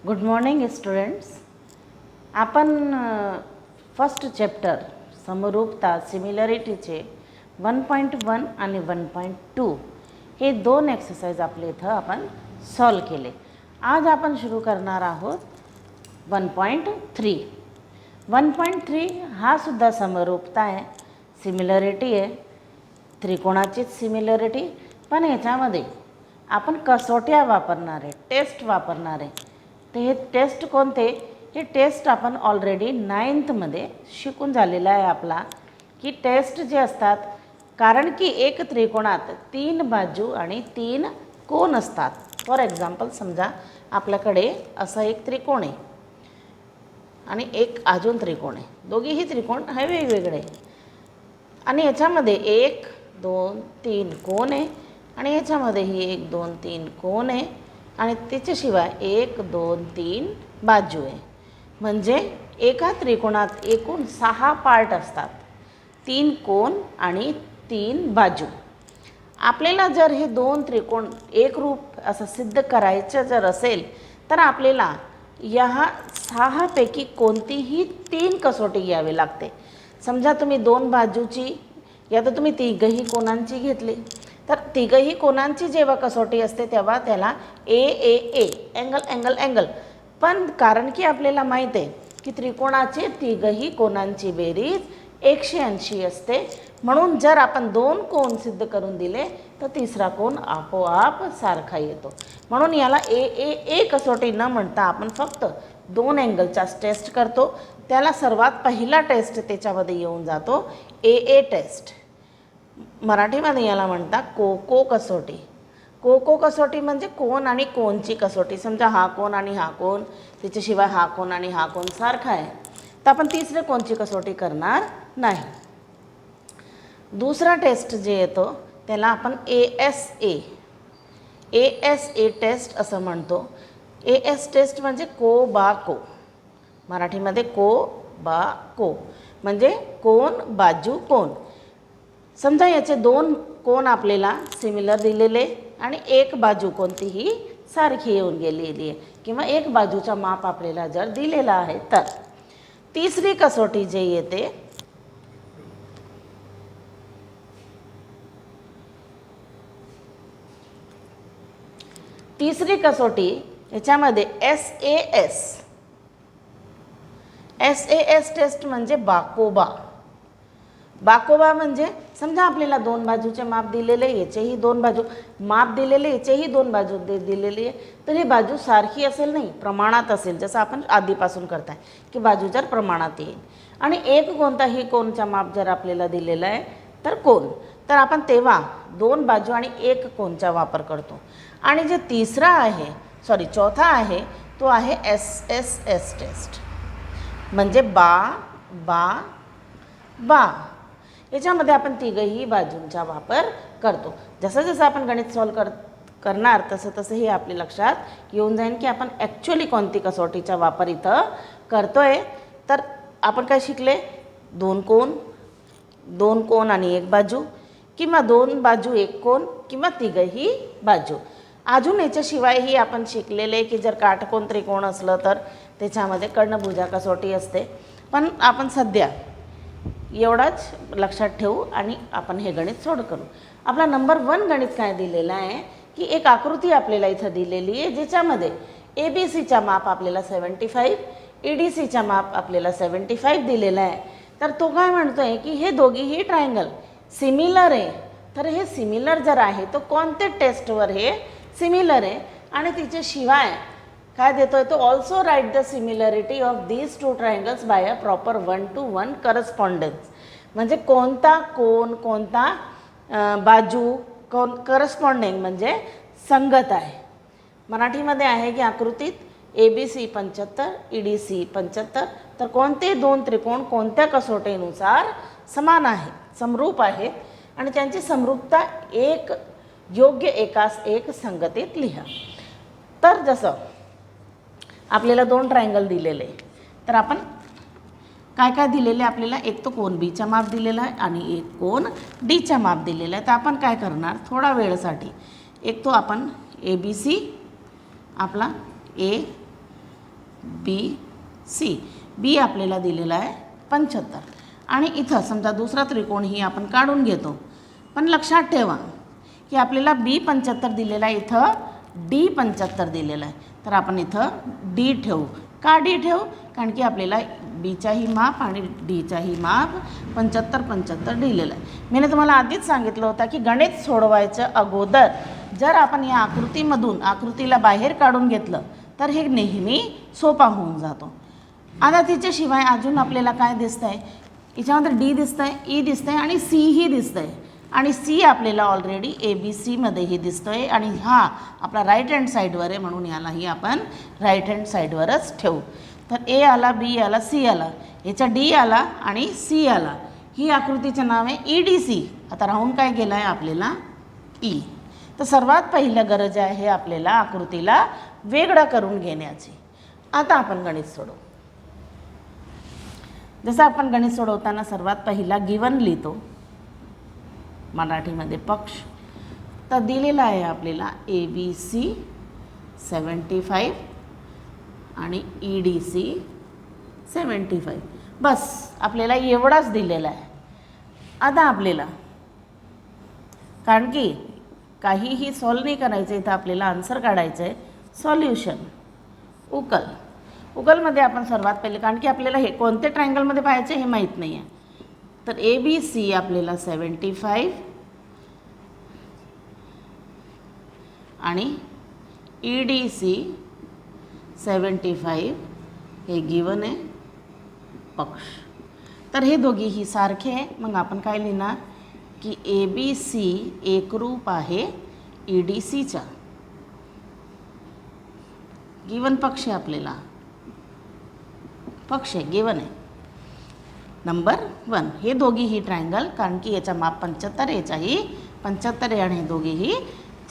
Good morning students. आपण first chapter समरूपता सिमिलरिटीचे 1.1 आणि 1.2 हे दोन एक्सरसाइज आपले इथं आपण सॉल्व केले. आज आपण सुरू करणार आहोत 1.3. 1.3 हा सुद्धा समरूपता आहे, सिमिलरिटी आहे, त्रिकोणाचीच सिमिलरिटी, पण याच्यामध्ये आपण कसोट्या वापरणार आहे, टेस्ट वापरणार आहे. तर हे टेस्ट कोणते? हे टेस्ट आपण ऑलरेडी 9th शिकून झालेला आहे आपला, की टेस्ट जे असतात, कारण की एक त्रिकोणात 3 बाजू आणि 3 कोन असतात. फॉर एक्झाम्पल समजा आपल्याकडे असा एक त्रिकोण आहे आणि एक अजून त्रिकोण आहे. दोघेही त्रिकोण हे वेगवेगळे आणि याच्यामध्ये 1 2 3 कोन आहे आणि याच्यामध्येही 1 2 3 कोन आहे आणि त्याच्याशिवाय 1 2 3 बाजू आहे. म्हणजे एका त्रिकोणात एकूण 6 पार्ट असतात, 3 कोन आणि 3 बाजू. आपल्याला जर हे दोन त्रिकोण एकरूप असं सिद्ध करायचं जर असेल तर आपल्याला या 6 पैकी कोणतीही 3 कसोटी घ्यावी लागते. समजा तुम्ही 2 बाजूची या तर तुम्ही तिघही कोनांची घेतली तर तिघही कोनांची जेव्हा कसोटी असते तेव्हा त्याला ए अँगल अँगल अँगल. पण कारण की आपल्याला माहीत आहे की त्रिकोणाचे तिघही कोनांची बेरीज 180 असते, म्हणून जर आपण 2 कोन सिद्ध करून दिले तर तिसरा कोन आपोआप सारखा येतो. म्हणून याला ए कसोटी न म्हणता आपण फक्त 2 अँगलचाच टेस्ट करतो. त्याला सर्वात पहिला टेस्ट त्याच्यामध्ये येऊन जातो ए टेस्ट. मराठीमध्ये याला म्हणतात को कसोटी. को कसोटी म्हणजे कोन आणि कोनची कसोटी. समजा हा कोन आणि हा कोन, त्याच्याशिवाय हा कोन आणि हा कोन सारखा आहे, तर आपण तिसरे कोनची कसोटी करणार नाही. दुसरा टेस्ट जे येतो त्याला आपण ए टेस्ट असं म्हणतो. टेस्ट म्हणजे को बा को. मराठीमध्ये को बा को म्हणजे कोन बाजू कोन. समजा याचे 2 कोन आपल्याला सिमिलर दिलेले आणि एक बाजू कोणतीही सारखी येऊन गेलेली आहे किंवा एक बाजूचा माप आपल्याला जर दिलेला आहे तर तिसरी कसोटी जे येते तिसरी कसोटी याच्यामध्ये एस टेस्ट म्हणजे बाकोबा. बाकोबा म्हणजे समजा आपल्याला 2 बाजूचे माप दिलेले, याचेही 2 बाजू माप दिलेले, याचेही 2 बाजू दिलेली आहे, तर ही बाजू सारखी असेल नाही, प्रमाणात असेल, जसं आपण आधीपासून करताय की बाजू जर प्रमाणात येईल. आणि एक कोणताही कोनचा माप जर आपल्याला दिलेला आहे तर कोन, तर आपण तेव्हा 2 बाजू आणि 1 कोनचा वापर करतो. आणि जे तिसरा आहे चौथा आहे तो आहे एस टेस्ट म्हणजे बा. याच्यामध्ये आपण तिघही बाजूंचा वापर करतो. जसं जसं आपण गणित सॉल्व करणार तसं हे आपल्या लक्षात येऊन जाईल की आपण ॲक्च्युअली कोणती कसोटीचा वापर इथं करतोय. तर आपण काय शिकले? 2 कोन आणि 1 बाजू, किंवा 2 बाजू 1 कोन, किंवा तिघही बाजू. अजून याच्याशिवायही आपण शिकलेले की जर काटकोन त्रिकोण असलं तर त्याच्यामध्ये कर्णभुजा कसोटी असते. पण आपण सध्या एवढाच लक्षात ठेवू आणि आपण हे गणित सोड करू. आपला नंबर 1 गणित काय दिलेला आहे की एक आकृती आपल्याला इथं दिलेली आहे ज्याच्यामध्ये ABCचा माप आपल्याला 75, EDCचा माप आपल्याला 75 दिलेला आहे. तर तो काय म्हणतोय की हे दोघीही ट्रायंगल सिमिलर आहे. तर हे सिमिलर जर आहे तर कोणते टेस्टवर हे सिमिलर आहे, आणि तिच्याशिवाय काय देतोय तो also write the similarity of these 2 triangles by a proper 1-to-1 correspondence. म्हणजे कोणता कोन कोणता बाजू करस्पॉन्डिंग म्हणजे संगत आहे. मराठीमध्ये आहे की आकृतीत ABC 75, EDC 75, तर कोणते 2 त्रिकोण कोणत्या कसोटीनुसार समान आहेत, समरूप आहेत आणि त्यांची समरूपता एक योग्य एकास एक संगतीत लिहा. तर जसं आपल्याला 2 ट्रायंगल दिलेले, तर आपण काय काय दिलेले आपल्याला? एक तो कोन बीचा माप दिलेला आहे आणि एक कोन डीचा माप दिलेला आहे. तर आपण काय करणार थोडा वेळासाठी, एक तो आपण ABC आपला A बी सी. बी आपल्याला दिलेला आहे 75 आणि इथं समजा दुसरा त्रिकोणही आपण काढून घेतो. पण लक्षात ठेवा की आपल्याला बी 75 दिलेला आहे, इथं डी 75 दिलेला आहे. तर आपण इथं डी ठेवू. का डी ठेवू? कारण की आपल्याला बीचाही माप आणि डीचाही माप 75-75 दिलेलं आहे. मी तुम्हाला आधीच सांगितलं होतं की गणित सोडवायचं अगोदर जर आपण या आकृतीला बाहेर काढून घेतलं तर हे नेहमी सोपा होऊन जातो. आता तिच्याशिवाय अजून आपल्याला काय दिसतं आहे? याच्यामध्ये डी दिसतं आहे, ई दिसतं आहे आणि सी ही दिसतं आहे. आणि सी आपल्याला ऑलरेडी ABCमध्येही दिसतो आहे आणि हा आपला राईट हँड साईडवर आहे, म्हणून यालाही आपण राईट हँड साईडवरच ठेवू. तर ए आला, बी आला, सी आला, याचा डी आला आणि सी आला. ही आकृतीचं नाव आहे EDC. आता राहून काय गेलं आहे आपल्याला? ई. तर सर्वात पहिलं गरज आहे आपल्याला आकृतीला वेगळं करून घेण्याची. आता आपण गणित सोडवू. जसं आपण गणित सोडवताना सर्वात पहिला गिवन लिहितो, मराठीमध्ये पक्ष. तर दिलेला आहे आपल्याला ABC 75 आणि EDC 75. बस आपल्याला एवढाच दिलेला आहे. आता आपल्याला कारण की काहीही सॉल्व नाही करायचं, इथं आपल्याला आन्सर काढायचं आहे. सॉल्युशन उकलमध्ये आपण सर्वात पहिले, कारण की आपल्याला हे कोणत्या ट्रायंगलमध्ये पाहायचं हे माहीत नाही आहे. तर ABC आपल्याला 75 आणि EDC 75 हे गिवन आहे पक्ष. तर हे दोघीही सारखे आहे. मग आपण काय लिहिणार की ABC एकरूप आहे EDCचा. गिवन पक्ष आहे आपल्याला, पक्ष आहे, गिवन आहे. नंबर 1 हे दोघीही ट्रायंगल, कारण की याचा माप 75, याचाही 75 आहे आणि हे दोघेही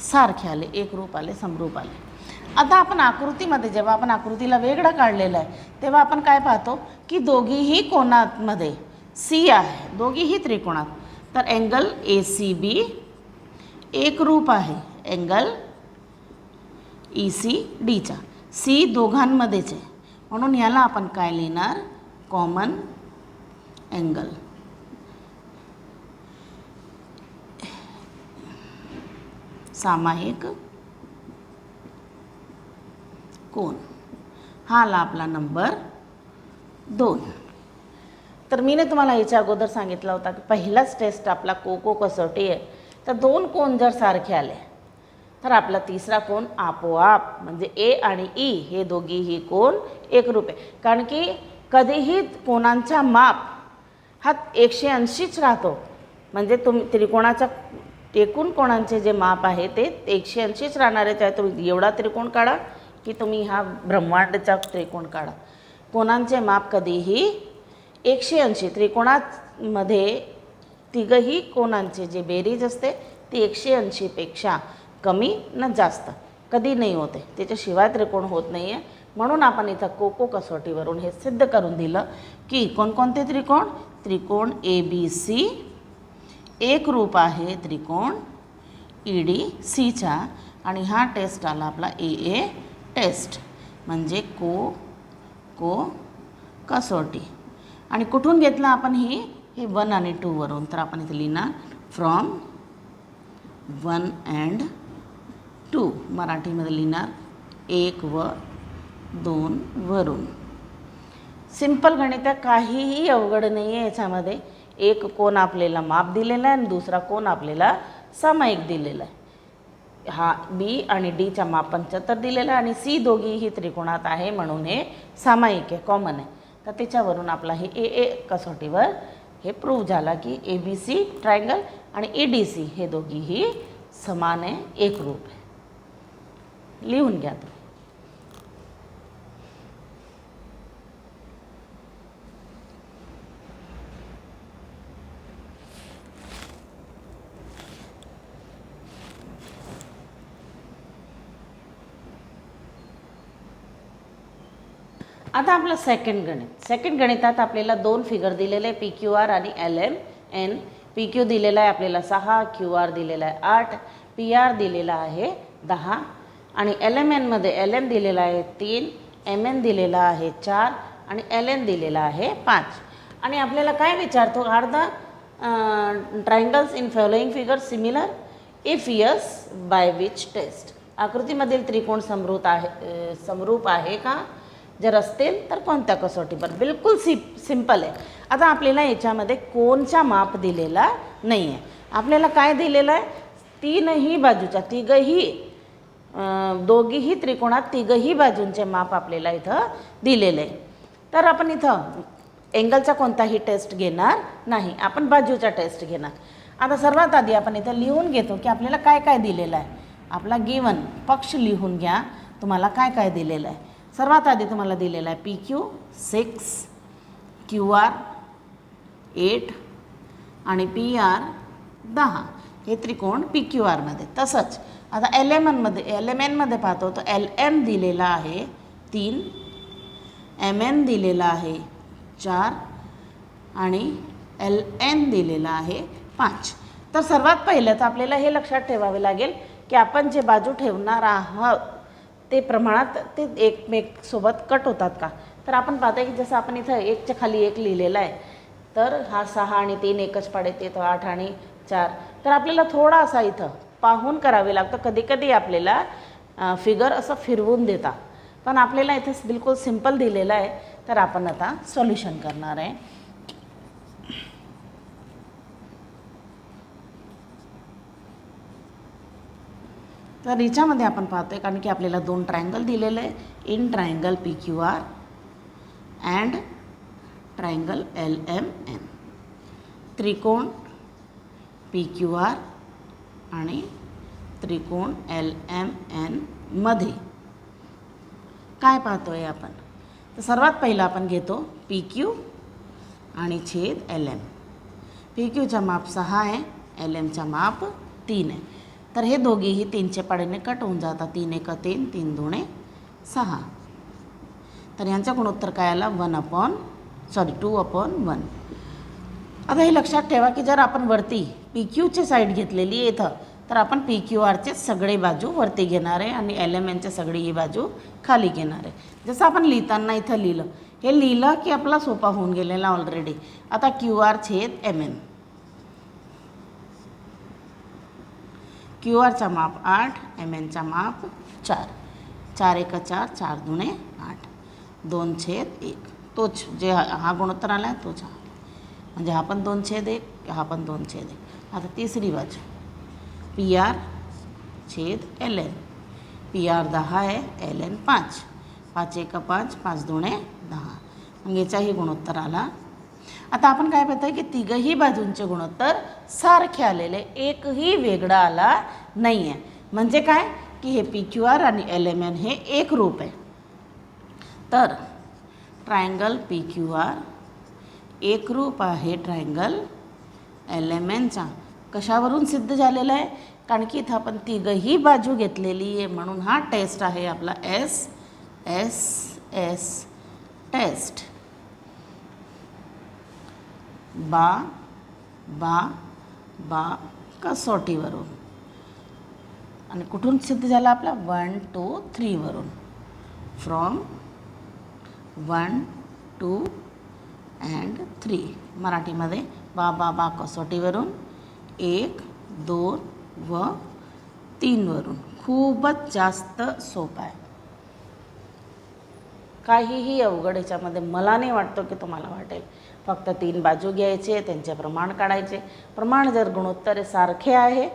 सारखे आले, एकरूप आले, समरूप आले. आता आपण आकृतीमध्ये जेव्हा आपण आकृतीला वेगळं काढलेलं आहे तेव्हा आपण काय पाहतो की दोघीही कोणामध्ये सी आहे, दोघीही त्रिकोणात. तर अँगल ACB एकरूप आहे अँगल ECDचा. सी दोघांमध्येच आहे, म्हणून याला आपण काय लिहिणार? Common angle. सामायिक कोन. हा आला आपला नंबर 2. तर मी तुम्हाला याच्या अगोदर सांगितलं होता की पहिलाच टेस्ट आपला कोको कसोटी आहे. तर 2 कोन जर सारखे आले तर आपला तिसरा कोन आपोआप म्हणजे ए आणि ई हे दोघीही कोन एकरूप आहे. कारण की कधीही कोनांचा माप हा 180च राहतो. म्हणजे त्रिकोणाचा एकूण कोणांचे जे माप आहे ते 180च राहणारे. चाहे तुम्ही एवढा त्रिकोण काढा की तुम्ही हा ब्रह्मांडचा त्रिकोण काढा, कोणांचे माप कधीही 180. त्रिकोणामध्ये तिघही कोणांचे जे बेरीज असते ती 180पेक्षा कमी न जास्त कधी नाही होते, त्याच्याशिवाय त्रिकोण होत नाही आहे. म्हणून आपण इथं कोको कसोटीवरून हे सिद्ध करून दिलं की कोणकोणते त्रिकोण ABC एकरूप आहे त्रिकोण EDCचा. आणि हा टेस्ट आला आपला AA टेस्ट म्हणजे को कसोटी. आणि कुठून घेतलं आपण हे 1 आणि 2 वरून. तर आपण इथे लिहिणार फ्रॉम 1 and 2. मराठीमध्ये लिहिणार 1 व 2 वरून. सिंपल गणित आहे, काहीही अवघड नाही आहे याच्यामध्ये. एक कोन आपल्याला माप दिलेला आहे आणि दुसरा कोन आपल्याला सामायिक दिलेला आहे. हा बी आणि डीचा माप 75 दिलेला आहे आणि सी दोघीही त्रिकोणात आहे म्हणून हे सामायिक आहे, कॉमन आहे. तर त्याच्यावरून आपला हे AA कसोटीवर हे प्रूव्ह झाला की ABC ट्रायंगल आणि EDC हे दोघीही समान आहे, एकरूप आहे. लिहून घ्या तुम्ही. आता आपलं सेकंड गणितात आपल्याला 2 फिगर दिलेले आहे, PQR आणि LMN. PQ दिलेला आहे आपल्याला 6, QR दिलेला आहे 8, PR दिलेला आहे 10 आणि LMN मध्ये LM दिलेला आहे 3, MN दिलेला आहे 4 आणि LN दिलेला आहे 5. आणि आपल्याला काय विचारतो, are the triangles in following figure similar, if yes by which test. आकृतीमधील त्रिकोण समरूप आहे का, जर असतील तर कोणत्या कसोटीवर. बिलकुल सिंपल आहे. आता आपल्याला याच्यामध्ये कोणचा माप दिलेला नाही आहे. आपल्याला काय दिलेलं आहे, तीनही बाजूच्या दोघीही त्रिकोणात तिघही बाजूंचे माप आपल्याला इथं दिलेलं आहे. तर आपण इथं एंगलचा कोणताही टेस्ट घेणार नाही, आपण बाजूचा टेस्ट घेणार. आता सर्वात आधी आपण इथं लिहून घेतो की आपल्याला काय काय दिलेलं आहे. आपला गिवन पक्ष लिहून घ्या, तुम्हाला काय काय दिलेलं आहे. सर्वात आधी तुम्हाला दिलेलं आहे PQ 6, QR 8 आणि PR 10. हे त्रिकोण PQRमध्ये. तसंच आता LMNमध्ये पाहतो तर LM दिलेला आहे 3, MN दिलेला आहे 4 आणि LN दिलेला आहे 5. तर सर्वात पहिलं तर आपल्याला हे लक्षात ठेवावे लागेल की आपण जे बाजू ठेवणार आहोत ते प्रमाणात ते एकमेकसोबत कट होतात का. तर आपण पाहतो की जसं आपण इथं 1च्या खाली 1 लिहिलेलं आहे, तर हा 6 आणि 3 एकच पाडे ते 8 आणि 4. तर आपल्याला थोडा असा इथं पाहून करावे लागतं. कधी कधी आपल्याला फिगर असं फिरवून देता, पण आपल्याला इथं बिलकुल सिंपल दिलेलं आहे. तर आपण आता सॉल्युशन करणार आहे. तर याच्यामध्ये आपण पाहतोय कारण की आपल्याला 2 ट्रायंगल दिलेले आहे, in triangle PQR and triangle LMN. त्रिकोण PQR आणि त्रिकोण LMN मध्ये काय पाहतोय आपण. तर सर्वात पहिला आपण घेतो PQ आणि छेद LM. PQचा माप 6 आहे, LMचा माप 3 आहे. तर हे दोघेही 3च्या पाड्याने कट होऊन जातात. 3 1 3, 3 2 6. तर यांचा गुणोत्तर काय आला 2/1. आता हे लक्षात ठेवा की जर आपण वरती PQची साईड घेतलेली आहे इथं, तर आपण PQRचे सगळे बाजू वरती घेणार आहे आणि LMNचे सगळी ही बाजू खाली घेणार आहे. जसं आपण लिहिताना इथं लिहिलं की आपला सोपा होऊन गेलेला ऑलरेडी. आता QR छेद MN. QRचा माप 8, MNचा माप 4. 4 1 4, 4 2 8, 2/1. तोच जे हा गुणोत्तर आला आहे तोच हा, म्हणजे हा पण 2/1, हा पण 2/1. आता तिसरी बाजू PR छेद LN. PR 10 आहे, LN 5. 5 1 5, 5 2 10. मग याचाही गुणोत्तर आला. आता आपण काय पाहतोय की तिघही बाजूंचे गुणोत्तर सारखे आलेले, एकही वेगळा आला नाही आहे. म्हणजे काय की हे PQR आणि LMN हे एकरूप आहे. तर ट्रायंगल PQR एकरूप आहे ट्रायंगल LMNचा. कशावरून सिद्ध झालेला आहे, कारण की इथं आपण तिघही बाजू घेतलेली आहे, म्हणून हा टेस्ट आहे आपला S टेस्ट. बा कसोटीवरून. आणि कुठून सिद्ध झाला आपला 1 2 3 वरून. From 1 2 and 3. मराठीमध्ये बा कसोटीवरून 1 2 व 3 वरून. खूपच जास्त सोपं आहे, काहीही अवघड याच्यामध्ये मला नाही वाटतं की तुम्हाला वाटेल. फक्त 3 बाजू घ्यायचे, त्यांचे प्रमाण काढायचे. प्रमाण जर गुणोत्तर सारखे आहे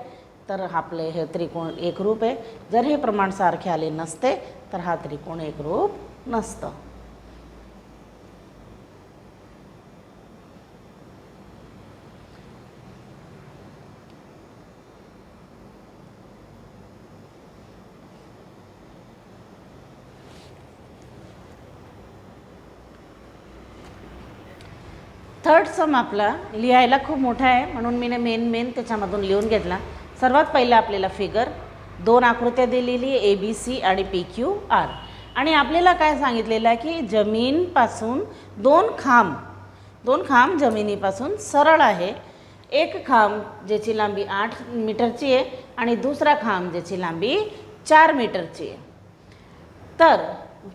तर आपले हे त्रिकोण एकरूप आहे. जर हे प्रमाण सारखे आले नसते तर हा त्रिकोण एकरूप नसतं. थर्ड सम आपला लिहायला खूप मोठा आहे, म्हणून मी मेन त्याच्यामधून लिहून घेतला. सर्वात पहिला आपल्याला फिगर 2 आकृत्या दिलेली ABC आणि PQR. आणि आपल्याला काय सांगितलेलं आहे की जमीनपासून 2 खांब जमिनीपासून सरळ आहे. एक खांब ज्याची लांबी 8 मीटरची आहे आणि दुसरा खांब ज्याची लांबी 4 मीटरची आहे. तर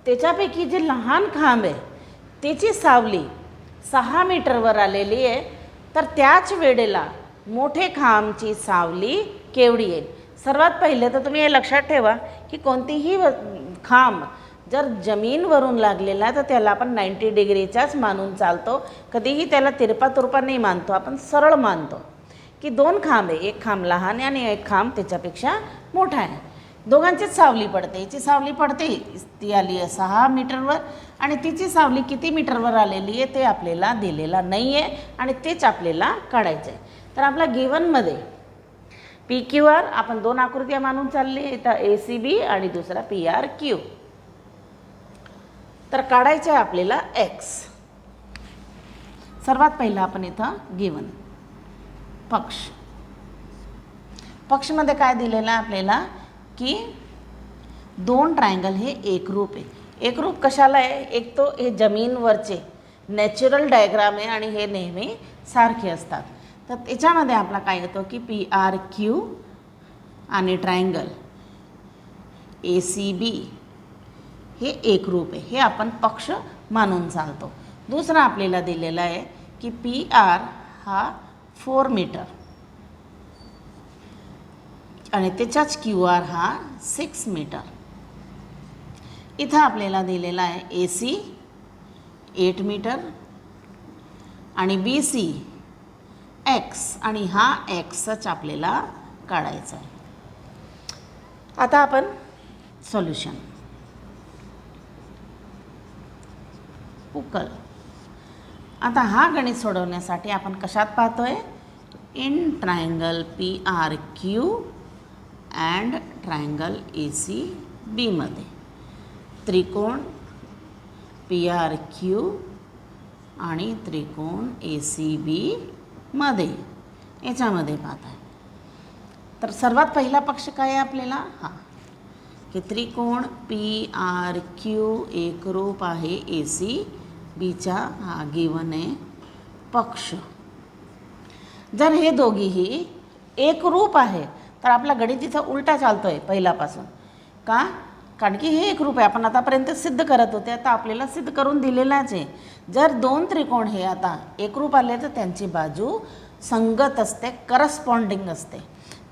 त्याच्यापैकी जे लहान खांब आहे त्याची सावली 6 मीटरवर आलेली आहे, तर त्याच वेळेला मोठे खांबची सावली केवढी येईल? सर्वात पहिले तर तुम्ही हे लक्षात ठेवा की कोणतीही खांब जर जमीनवरून लागलेला तर त्याला आपण 90 डिग्रीचाच मानून चालतो. कधीही त्याला तिरपा तुरपा नाही मानतो, आपण सरळ मानतो की 2 खांब आहे, एक खांब लहान आहे आणि एक खांब त्याच्यापेक्षा मोठा आहे. दोघांचीच सावली पडते. याची सावली पडते, ती आली आहे 6 मीटरवर आणि तिची सावली किती मीटरवर आलेली आहे ते आपल्याला दिलेला नाही आहे आणि तेच आपल्याला काढायचं आहे. तर आपला गिवनमध्ये पी क्यू आर आपण 2 आकृत्या मानून चालली, इथं ए सी बी आणि दुसरा पी आर क्यू. तर काढायचं आहे आपल्याला एक्स. सर्वात पहिला आपण इथं गिवन पक्षमध्ये काय दिलेलं आहे आपल्याला की 2 ट्रायंगल हे एकरूप आहे. एकरूप कशाला आहे? एक तो हे जमीनवरचे नॅचरल डायग्राम आहे आणि हे नेहमी सारखे असतात. तर त्याच्यामध्ये आपला काय येतो की पी आर क्यू आणि ट्रायंगल ए सी बी हे एकरूप आहे, हे आपण पक्ष मानून चालतो. दुसरा आपल्याला दिलेला आहे की पी आर हा 4 मीटर आणि त्याचाच क्यू आर हा 6 मीटर. इथं आपल्याला दिलेला आहे ए सी 8 मीटर आणि बी सी एक्स आणि हा एक्सच आपल्याला काढायचा आहे. आता आपण सोल्युशन उकल. आता हा गणित सोडवण्यासाठी आपण कशात पाहतोय? In triangle P R Q and triangle A C बीमध्ये त्रिकोण पी आर क्यू आणि त्रिकोण ए सी बीमध्ये याच्यामध्ये पाहत आहे. तर सर्वात पहिला पक्ष काय आहे आपल्याला? हा की त्रिकोण पी आर क्यू एकरूप आहे ए सी बीचा, हा गिवन आहे पक्ष. जर हे दोघीही एकरूप आहे तर आपला गणित इथं उलटा चालतोय पहिल्यापासून. का? कारण की हे एकरूप आहे. आपण आतापर्यंत सिद्ध करत होते, आता आपल्याला सिद्ध करून दिलेलाच आहे. जर 2 त्रिकोण हे आता एकरूप आले तर त्यांची बाजू संगत असते, करस्पॉन्डिंग असते.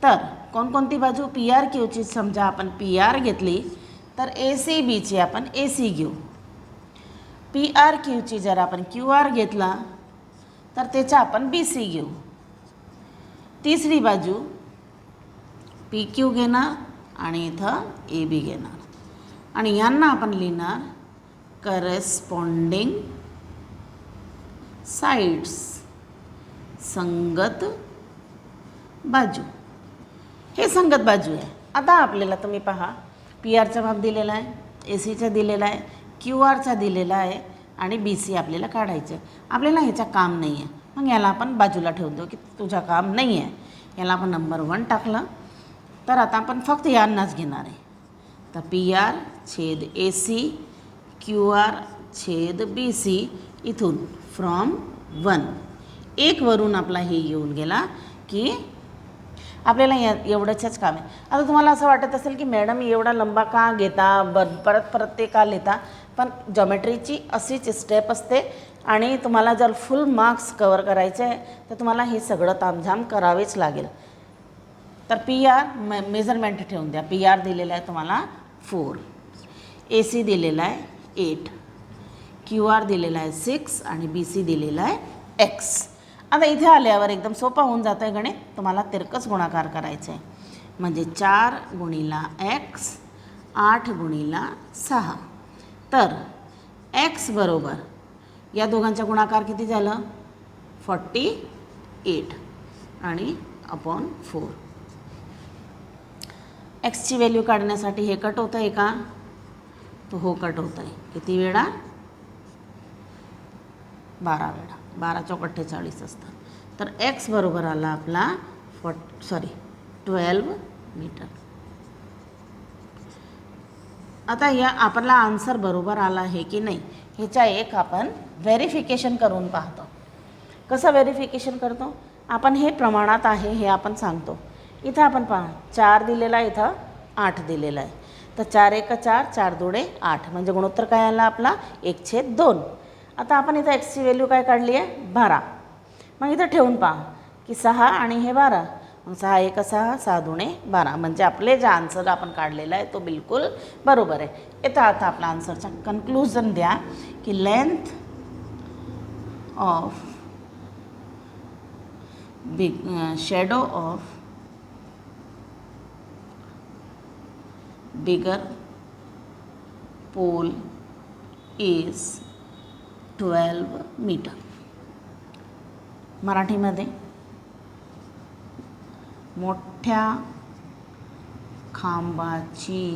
तर कोणकोणती बाजू? पी आर क्यूची समजा आपण पी आर घेतली तर ए सी बीची आपण ए सी घेऊ. पी आर क्यूची जर आपण क्यू आर घेतला तर त्याचा आपण बी सी घेऊ. तिसरी बाजू पी क्यू घेणार आणि इथं ए बी घेणार आणि यांना आपण लिहिणार करस्पॉन्डिंग साइड्स, संगत बाजू. हे संगत बाजू आहे. आता आपल्याला तुम्ही पहा पी आरचा माप दिलेला आहे, ए सीचा दिलेला आहे, क्यू आरचा दिलेला आहे आणि बी सी आपल्याला काढायचं आहे. आपल्याला ह्याचं काम नाही आहे, मग याला आपण बाजूला ठेवून देऊ की तुझं काम नाही आहे. याला आपण नंबर 1 टाकलं. तर आता आपण फक्त यांनाच घेणार आहे. तर पी आर छेद ए सी क्यू आर छेद बी सी इथून फ्रॉम 1 वरून आपला हे येऊन गेला की आपल्याला एवढंच काम आहे. आता तुम्हाला असं वाटत असेल की मॅडम एवढा लंबा का घेता, परत ते का लिहिता? पण जॉमेट्रीची अशीच स्टेप असते आणि तुम्हाला जर फुल मार्क्स कवर करायचे आहे तर तुम्हाला हे सगळं तामझाम करावेच लागेल. तर पी आर मेजरमेंट ठेवून द्या. पी आर दिलेला आहे तुम्हाला 4, ए सी दिलेला आहे 8, क्यू आर दिलेला आहे 6 आणि बी सी दिलेला आहे एक्स. आता इथे आल्यावर एकदम सोपा होऊन जातं आहे गणित. तुम्हाला तिरकस गुणाकार करायचं आहे म्हणजे 4 गुणिला एक्स 8 गुणिला 6. तर एक्स बरोबर या दोघांचा गुणाकार किती झालं? 48 आणि अपॉन 4. एक्सची व्हॅल्यू काढण्यासाठी हे कट होतं आहे का? तो हो कट होतं आहे. किती वेळा? 12 वेळा. 12 चौक 48 असतात. तर एक्स बरोबर आला आपला 12 मीटर. आता या आपला आन्सर बरोबर आला आहे की नाही ह्याचा एक आपण व्हेरिफिकेशन करून पाहतो. कसं व्हेरिफिकेशन करतो? आपण हे प्रमाणात आहे हे आपण सांगतो. इथं आपण पहा 4 दिलेला आहे, इथं 8 दिलेला आहे. तर 4 1 4, 4 2 8, म्हणजे गुणोत्तर काय आला आपला 1/2. आता आपण इथं एक्सची व्हॅल्यू काय काढली आहे 12. मग इथं ठेवून पहा की 6 आणि हे 12, मग 6 1 6, 6 2 12, म्हणजे आपले जे आन्सर आपण काढलेला आहे तो बिलकुल बरोबर आहे. येतं आता आपला आन्सरचा कन्क्लुजन द्या की length of shadow of bigger pole is 12 metre. मराठीमध्ये मोठ्या खांबाची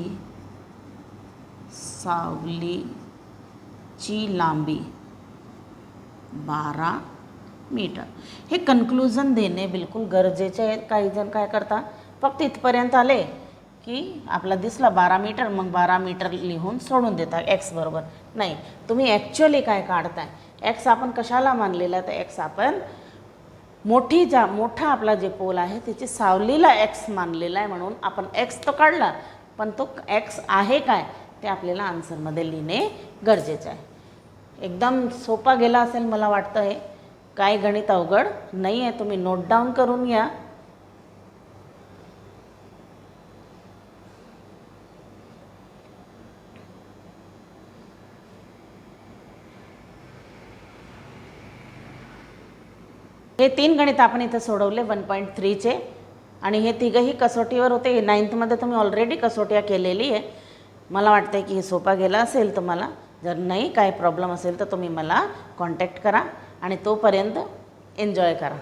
सावलीची लांबी 12 मीटर. हे कन्क्लुजन देणे बिलकुल गरजेचे आहे. काही जण काय करतात, फक्त इथपर्यंत आले की आपला दिसला 12 मीटर, मग 12 मीटर लिहून सोडून देतात एक्स बरोबर. नाही, तुम्ही ॲक्च्युअली काय काढताय, एक्स आपण कशाला मानलेला आहे, तर एक्स आपण मोठा आपला जे पोल आहे त्याची सावलीला एक्स मानलेला आहे, म्हणून आपण एक्स तो काढला, पण तो एक्स आहे काय ते आपल्याला आन्सरमध्ये लिहिणे गरजेचं आहे. एकदम सोपा गेला असेल मला वाटतं. हे काय गणित अवघड नाही आहे, तुम्ही नोट डाऊन करून घ्या. हे 3 गणित आपण इथं सोडवले 1.3चे, आणि हे तिघंही कसोटीवर होते. हे 9thमध्ये तुम्ही ऑलरेडी कसोट्या केलेली आहे. मला वाटतं की हे सोपा गेला असेल तुम्हाला. जर नाही काय प्रॉब्लेम असेल तर तुम्ही मला कॉन्टॅक्ट करा, आणि तोपर्यंत एन्जॉय करा.